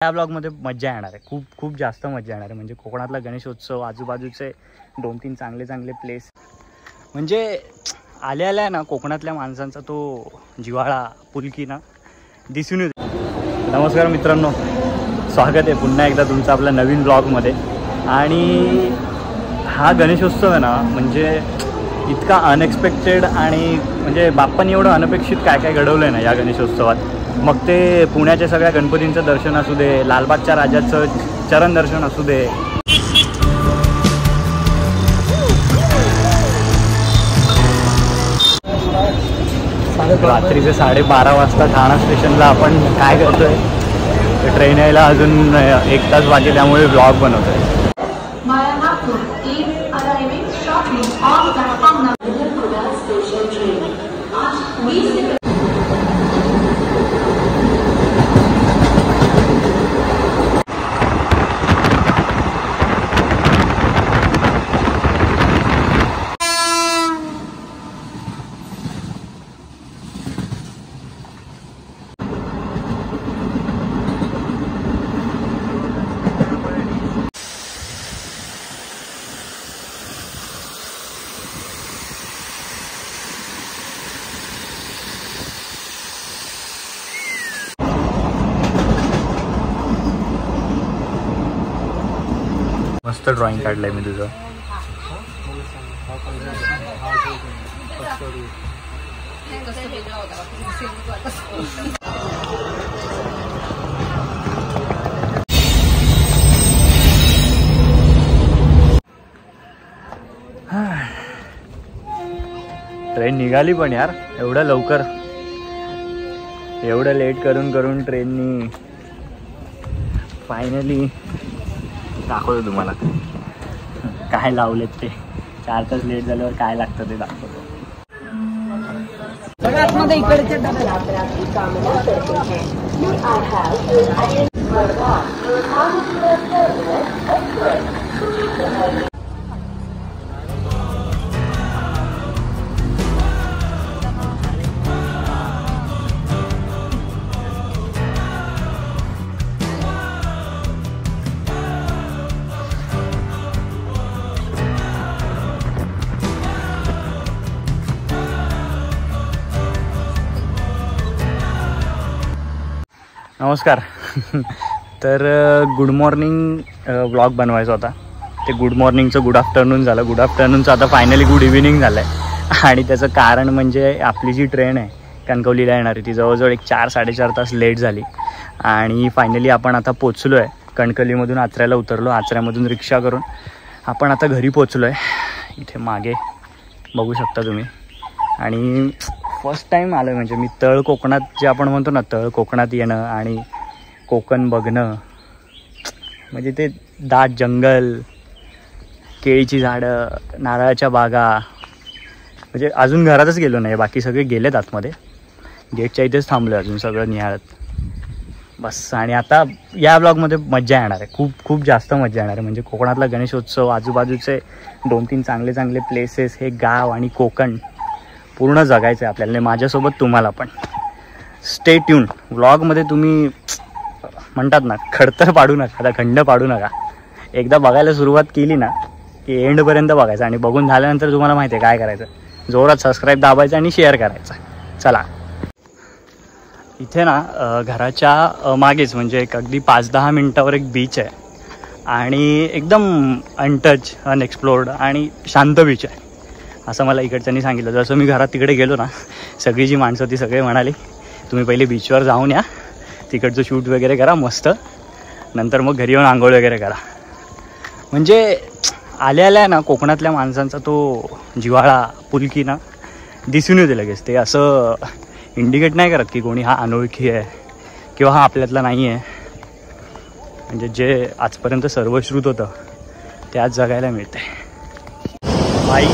या ब्लॉगमध्ये मज्जा येणार आहे, खूप खूप जास्त मज्जा येणार आहे. म्हणजे कोकणातला गणेशोत्सव, आजूबाजूचे 2-3 चांगले प्लेस, म्हणजे आल्या ना कोकणातल्या माणसांचा तो जिव्हाळा पुलकी ना दिसून येतो. नमस्कार मित्रांनो, स्वागत आहे पुन्हा एकदा तुमचं आपल्या नवीन ब्लॉगमध्ये. आणि हा गणेशोत्सव आहे ना, म्हणजे इतका अनएक्सपेक्टेड आणि म्हणजे बाप्पांनी एवढं अनपेक्षित काय काय घडवलं आहे ना या गणेशोत्सवात. मग ते पुण्याच्या सगळ्या गणपतींचं दर्शन असू दे, लालबागच्या राजाचं चरण दर्शन असू दे, रात्रीचे 12:30 वाजता ठाणा स्टेशनला आपण काय करतोय, ट्रेन यायला अजून 1 तास बाकी, त्यामुळे ब्लॉग बनवतोय. मस्त ड्रॉइंग काढलंय मी तुझं. ट्रेन निघाली पण यार, एवढं लवकर, एवढं लेट करून ट्रेननी फायनली दाखवतो तुम्हाला काय लावलेत ते. 4 तास लेट झाल्यावर काय लागतं ते दाखवतो. नमस्कार. तर गुड मॉर्निंग व्लॉग बनवायचा होता. ते गुड मॉर्निंगचं गुड आफ्टरनून झालं, गुड आफ्टरनूनचं आता फायनली गुड इव्हिनिंग झालं आहे. आणि त्याचं कारण म्हणजे आपली जी ट्रेन आहे कणकवलीला येणारी, ती जवळजवळ 4-4.5 तास लेट झाली. आणि फायनली आपण आता पोचलो आहे कणकवलीमधून. आचऱ्याला उतरलो, आचऱ्यामधून रिक्षा करून आपण आता घरी पोचलो आहे. इथे मागे बघू शकता तुम्ही. आणि फर्स्ट टाईम आलो आहे, म्हणजे मी तळ कोकणात, जे आपण म्हणतो ना तळ कोकणात येणं आणि कोकण बघणं, म्हणजे ते दाट जंगल, केळीची झाडं, नारळाच्या बागा. म्हणजे अजून घरातच गेलो नाही, बाकी सगळे गेलेत आतमध्ये, गेटच्या इथेच थांबलो अजून सगळं निहाळत बस. आणि आता या ब्लॉगमध्ये मज्जा येणार आहे, खूप खूप जास्त मज्जा येणार आहे. म्हणजे कोकणातला गणेशोत्सव, आजूबाजूचे 2-3 चांगले प्लेसेस, हे गाव आणि कोकण पूर्ण जगायचं आहे आपल्याला, माझ्यासोबत तुम्हाला पण. Stay tune. व्लॉगमध्ये तुम्ही म्हणतात ना खडतर पाडू नका, खंड पाडू नका. एकदा बघायला सुरुवात केली ना की एंडपर्यंत बघायचं. आणि बघून झाल्यानंतर तुम्हाला माहिती आहे काय करायचं, जोरात सबस्क्राईब दाबायचं आणि शेअर करायचं. चला. इथे ना घराच्या मागेच म्हणजे एक अगदी 5-10 मिनटावर एक बीच आहे. आणि एकदम अनटच, अनएक्सप्लोर्ड आणि शांत बीच आहे असं मला इकडच्यांनी सांगितलं. जसं मी घरात तिकडे गेलो ना, सगळी जी माणसं ती सगळे म्हणाली तुम्ही पहिले बीचवर जाऊन या, तिकडचं शूट वगैरे करा मस्त, नंतर मग घरी येऊन आंघोळ वगैरे करा. म्हणजे आल्या ना कोकणातल्या माणसांचा तो जिव्हाळा पुलकी ना दिसून येते लगेच. ते असं इंडिकेट नाही करत की कोणी हा अनोळखी आहे किंवा हा आपल्यातला नाही आहे. म्हणजे जे आजपर्यंत सर्वश्रुत होतं ते आज जगायला मिळते. बाई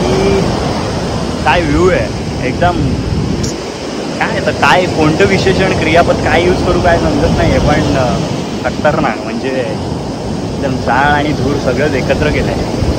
काय व्ह्यू आहे एकदम. काय आता काय कोणतं विशेषण क्रियापद काय यूज करू काय समजत नाही आहे, पण खतरनाक. म्हणजे एकदम जाळ आणि धूर सगळंच एकत्र केलं आहे.